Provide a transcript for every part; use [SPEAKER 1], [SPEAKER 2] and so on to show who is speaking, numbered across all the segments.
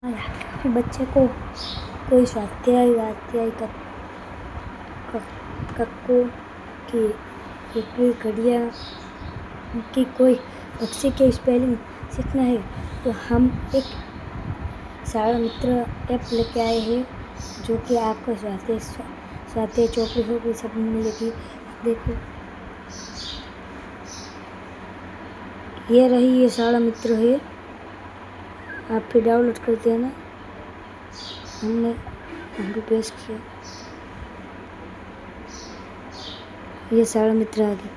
[SPEAKER 1] बच्चे को कोई स्वाध्याय वाध्याय कक्कों की एकड़ी घड़िया की कोई पक्षी के स्पेलिंग सीखना है तो हम एक शाला मित्र ऐप लेके आए हैं जो कि आपको स्वाध्याय चौपड़ी होगी सब मिलेगी। देखो ये रही, ये शाला मित्र है, आप फिर डाउनलोड करते हैं ना, हमने भी पेश किया। ये शाला मित्र आ गया,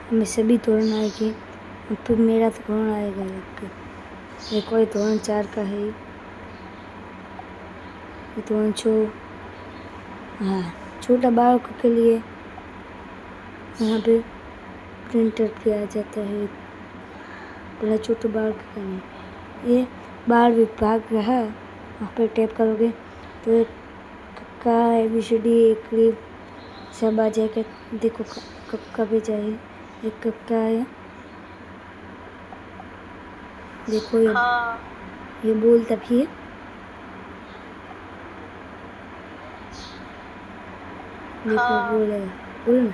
[SPEAKER 1] हमें सभी धोरण आएंगे, फिर मेरा तो धोरण आएगा लग के। ये कोई धोरण 4 का है, ये धोरण हाँ छोटा बालकों के लिए यहाँ पे प्रिंटर किया जाता है। पहले छोटे बालक का नहीं, ये बाल विभाग है, वहाँ पे टैप करोगे तो कक्का ABCD एकड़ी सब आ जाएगा। देखो कक्का भी जाए, एक कक्का है, देखो ये बोलता भी है। देखो बोलेगा, बोल ना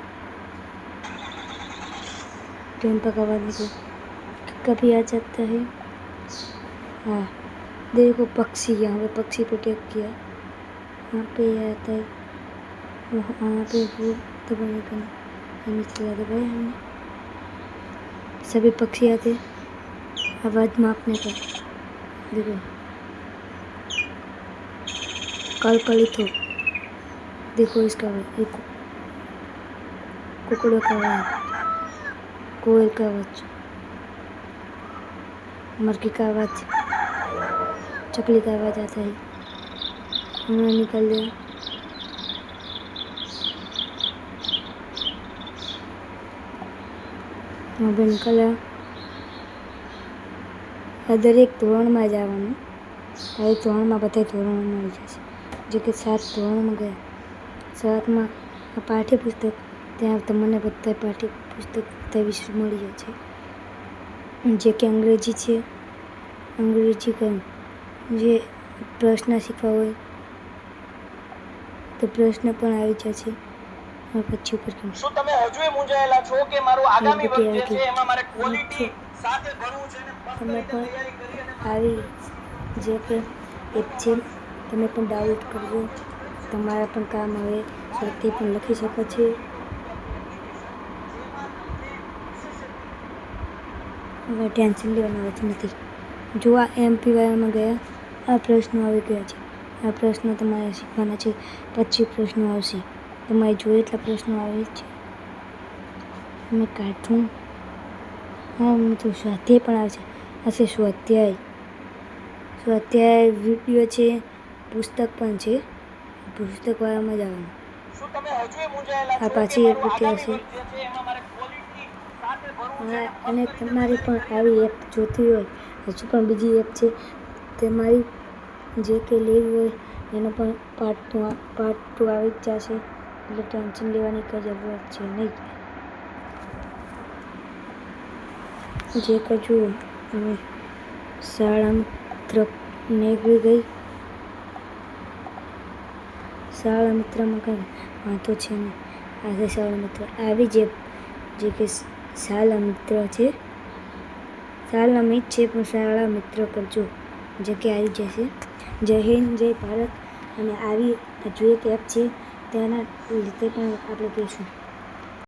[SPEAKER 1] टेम्पा का बाद देखो कक्का भी आ जाता है। हाँ देखो पक्षी, यहाँ पे पक्षी पे टैप किया, यहाँ पे आता है, वहाँ पे वो दबाने का चला दबाया हमने, सभी पक्षी आते आवाज़ मापने का। देखो कलकलित हो, देखो इसका आवाज़, कुकड़ों का आवाज़, कोयल का आवाज़, मुर्गी का आवाज़, चकली का आवाज़ आता है। हमने निकल लिया, वहाँ पे निकला। दरेक ધોરણમાં જવાનું, હવે ધોરણમાં બધા ધોરણો મળી જશે। જે કે 7 ધોરણમાં ગયા, 7માં આ પાઠ્યપુસ્તક, ત્યાં તમને બધા પાઠ્યપુસ્તક બધા વિષય મળી જાય છે। જે કે અંગ્રેજી છે, અંગ્રેજી કે જે પ્રશ્ન શીખવા હોય તો પ્રશ્ન પણ આવી જશે। પછી ઉપર
[SPEAKER 2] શું તમે હજુ મૂંઝાયેલા છો કે મારું આગામી વર્ગ જે છે એમાં મારે ક્વોલિટી સાથે ભણવું છે ને મસ્ત રીતે તૈયારી કરી અને
[SPEAKER 1] આવી જે કે એપ છે તમે પણ ડાઉનલોડ કરજો, તમારા પણ કામ આવે, સ્વાધ્યાય પણ લખી શકો છે। હવે ટેન્શન લેવાની વાત નથી। જો આ MPYમાં ગયા, આ પ્રશ્નો આવી ગયા છે, આ પ્રશ્નો તમારે શીખવાના છે। 25 પ્રશ્નો આવશે, તમારે જોઈએ એટલા પ્રશ્નો આવે છે। અમે કાઢું હા મિત્રો સ્વાધ્યાય પણ આવે છે, આ છે સ્વાધ્યાય વિડીયો છે, પુસ્તક પણ છે, પુસ્તકવાળામાં જવાનું।
[SPEAKER 2] શું તમે હજુ મૂંઝાયેલા
[SPEAKER 1] આ
[SPEAKER 2] છો
[SPEAKER 1] પાછી
[SPEAKER 2] કે
[SPEAKER 1] એક
[SPEAKER 2] મારું
[SPEAKER 1] વિડીયો
[SPEAKER 2] આગામી
[SPEAKER 1] હશે,
[SPEAKER 2] વર્ગ જે છે એમાં મારે ક્વોલિટી સાથે ભણવું છે
[SPEAKER 1] હા
[SPEAKER 2] અને
[SPEAKER 1] અને
[SPEAKER 2] મસ્ત રીતે
[SPEAKER 1] તમારે
[SPEAKER 2] તૈયારી
[SPEAKER 1] પણ
[SPEAKER 2] કરી
[SPEAKER 1] આવી એપ જોતી હોય, હજુ પણ બીજી એપ છે તમારી જે કે લેવી હોય એનો પણ પાર્ટ 2 આવી જ જશે, એટલે ટેન્શન લેવાની કંઈ જરૂરત છે નહીં। જે કજુ હવે શાળા મિત્ર નીકળી ગઈ, શાળા મિત્રમાં કંઈ વાંધો છે નહીં। આજે શાળા મિત્ર આવી જે કે શાળા મિત્ર છે, શાળા મિત છે પણ શાળા મિત્ર કરજો, જે કે આવી જશે। જય હિન્દ, જય ભારત। અને આવી હજુ એક એપ છે તેના લીધે પણ આપણે કહીશું।